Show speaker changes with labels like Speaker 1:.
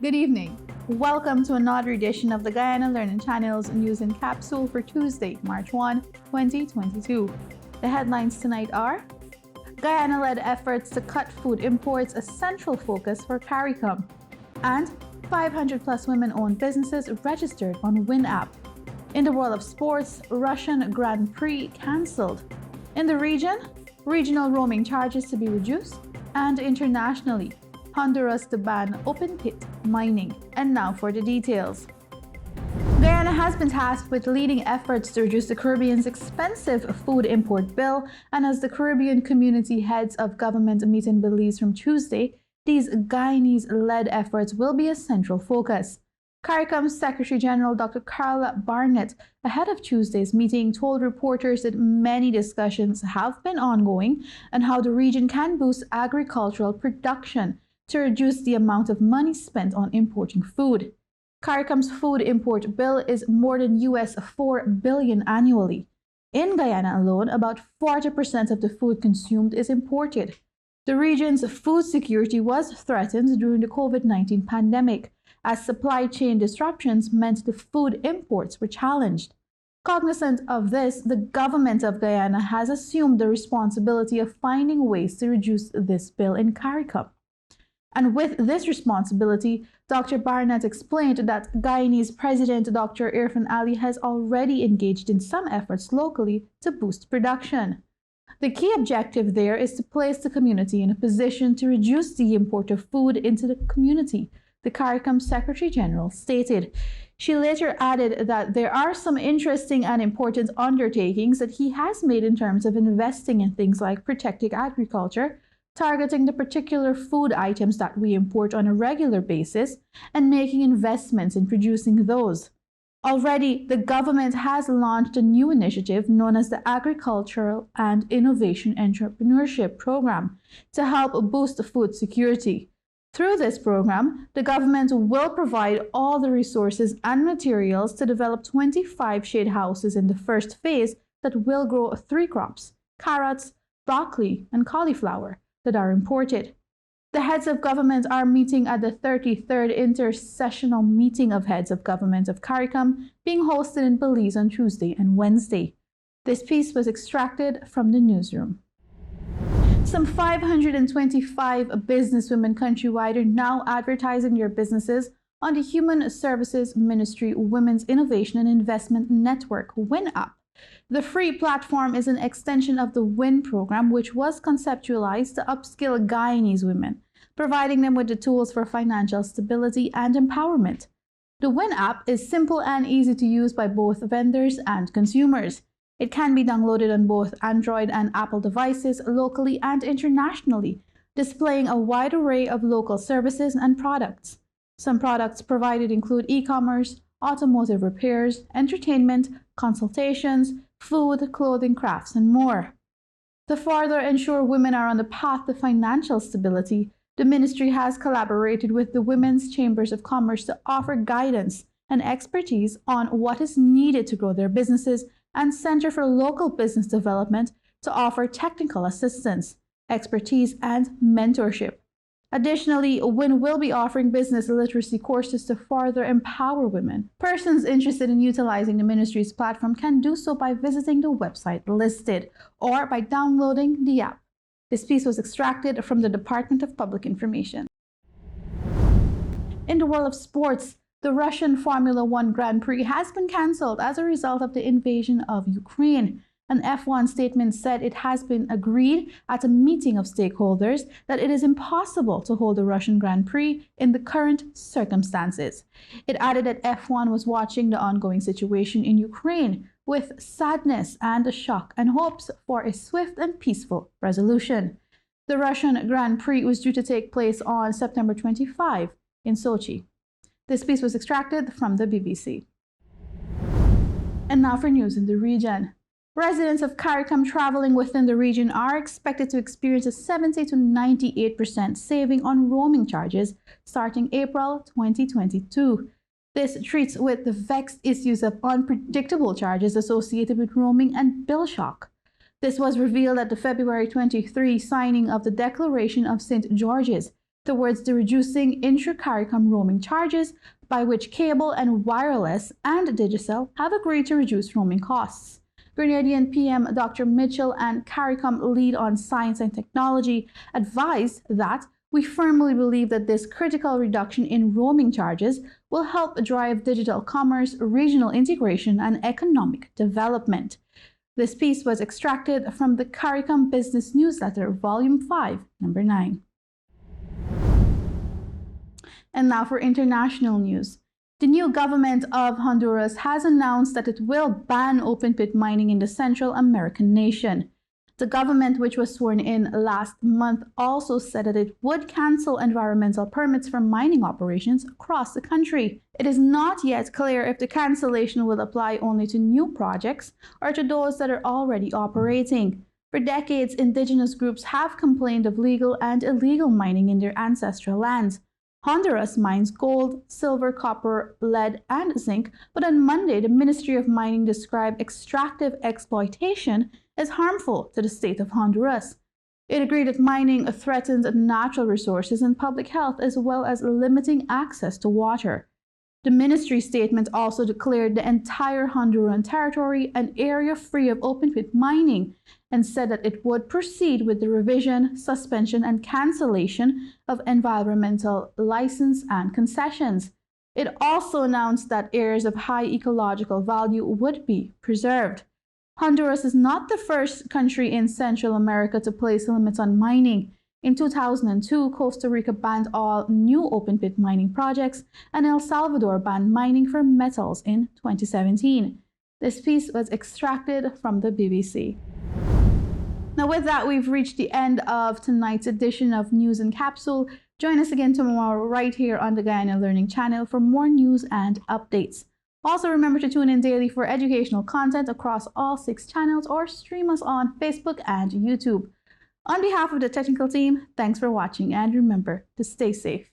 Speaker 1: Good evening. Welcome to another edition of the Guyana Learning Channel's News in Capsule for Tuesday, March 1, 2022. The headlines tonight are: Guyana-led efforts to cut food imports a central focus for CARICOM, and 500 plus women-owned businesses registered on WIN app. In the world of sports, Russian Grand Prix cancelled. In the region, regional roaming charges to be reduced, and internationally, Honduras to ban open-pit mining. And now for the details. Guyana has been tasked with leading efforts to reduce the Caribbean's expensive food import bill, and as the Caribbean Community Heads of Government meet in Belize from Tuesday, these Guyanese-led efforts will be a central focus. CARICOM's Secretary General Dr. Carla Barnett, ahead of Tuesday's meeting, told reporters that many discussions have been ongoing on how the region can boost agricultural production to reduce the amount of money spent on importing food. CARICOM's food import bill is more than $4 billion annually. In Guyana alone, about 40% of the food consumed is imported. The region's food security was threatened during the COVID-19 pandemic, as supply chain disruptions meant the food imports were challenged. Cognizant of this, the government of Guyana has assumed the responsibility of finding ways to reduce this bill in CARICOM. And with this responsibility, Dr. Barnett explained that Guyanese President Dr. Irfaan Ali has already engaged in some efforts locally to boost production. The key objective there is to place the community in a position to reduce the import of food into the community, the CARICOM Secretary General stated. She later added that there are some interesting and important undertakings that he has made in terms of investing in things like protecting agriculture, targeting the particular food items that we import on a regular basis, and making investments in producing those. Already, the government has launched a new initiative known as the Agricultural and Innovation Entrepreneurship Program to help boost food security. Through this program, the government will provide all the resources and materials to develop 25 shade houses in the first phase that will grow 3 crops: carrots, broccoli, and cauliflower that are imported. The heads of government are meeting at the 33rd Intersessional Meeting of Heads of Government of CARICOM being hosted in Belize on Tuesday and Wednesday. This piece was extracted from the newsroom. Some 525 businesswomen countrywide are now advertising their businesses on the Human Services Ministry Women's Innovation and Investment Network WIN app. The free platform is an extension of the WIN program, which was conceptualized to upskill Guyanese women, providing them with the tools for financial stability and empowerment. The WIN app is simple and easy to use by both vendors and consumers. It can be downloaded on both Android and Apple devices locally and internationally, displaying a wide array of local services and products. Some products provided include e-commerce, automotive repairs, entertainment, consultations, food, clothing, crafts, and more. To further ensure women are on the path to financial stability, the ministry has collaborated with the Women's Chambers of Commerce to offer guidance and expertise on what is needed to grow their businesses, and Center for Local Business Development to offer technical assistance, expertise, and mentorship. Additionally, WIN will be offering business literacy courses to further empower women. Persons interested in utilizing the ministry's platform can do so by visiting the website listed or by downloading the app. This piece was extracted from the Department of Public Information. In the world of sports, the Russian Formula One Grand Prix has been cancelled as a result of the invasion of Ukraine. An F1 statement said it has been agreed at a meeting of stakeholders that it is impossible to hold the Russian Grand Prix in the current circumstances. It added that F1 was watching the ongoing situation in Ukraine with sadness and shock and hopes for a swift and peaceful resolution. The Russian Grand Prix was due to take place on September 25 in Sochi. This piece was extracted from the BBC. And now for news in the region. Residents of CARICOM traveling within the region are expected to experience a 70 to 98% saving on roaming charges starting April 2022. This treats with the vexed issues of unpredictable charges associated with roaming and bill shock. This was revealed at the February 23 signing of the Declaration of St. George's, towards the reducing intra-CARICOM roaming charges, by which Cable and Wireless and Digicel have agreed to reduce roaming costs. Grenadian PM Dr. Mitchell and CARICOM lead on science and technology advised that we firmly believe that this critical reduction in roaming charges will help drive digital commerce, regional integration, and economic development. This piece was extracted from the CARICOM Business Newsletter, Volume 5, Number 9. And now for international news. The new government of Honduras has announced that it will ban open-pit mining in the Central American nation. The government, which was sworn in last month, also said that it would cancel environmental permits for mining operations across the country. It is not yet clear if the cancellation will apply only to new projects or to those that are already operating. For decades, indigenous groups have complained of legal and illegal mining in their ancestral lands. Honduras mines gold, silver, copper, lead, and zinc, but on Monday, the Ministry of Mining described extractive exploitation as harmful to the state of Honduras. It agreed that mining threatened natural resources and public health, as well as limiting access to water. The ministry statement also declared the entire Honduran territory an area free of open-pit mining and said that it would proceed with the revision, suspension, and cancellation of environmental license and concessions. It also announced that areas of high ecological value would be preserved. Honduras is not the first country in Central America to place limits on mining. In 2002, Costa Rica banned all new open-pit mining projects, and El Salvador banned mining for metals in 2017. This piece was extracted from the BBC. Now with that, we've reached the end of tonight's edition of News in Capsule. Join us again tomorrow right here on the Guyana Learning Channel for more news and updates. Also remember to tune in daily for educational content across all 6 channels or stream us on Facebook and YouTube. On behalf of the technical team, thanks for watching and remember to stay safe.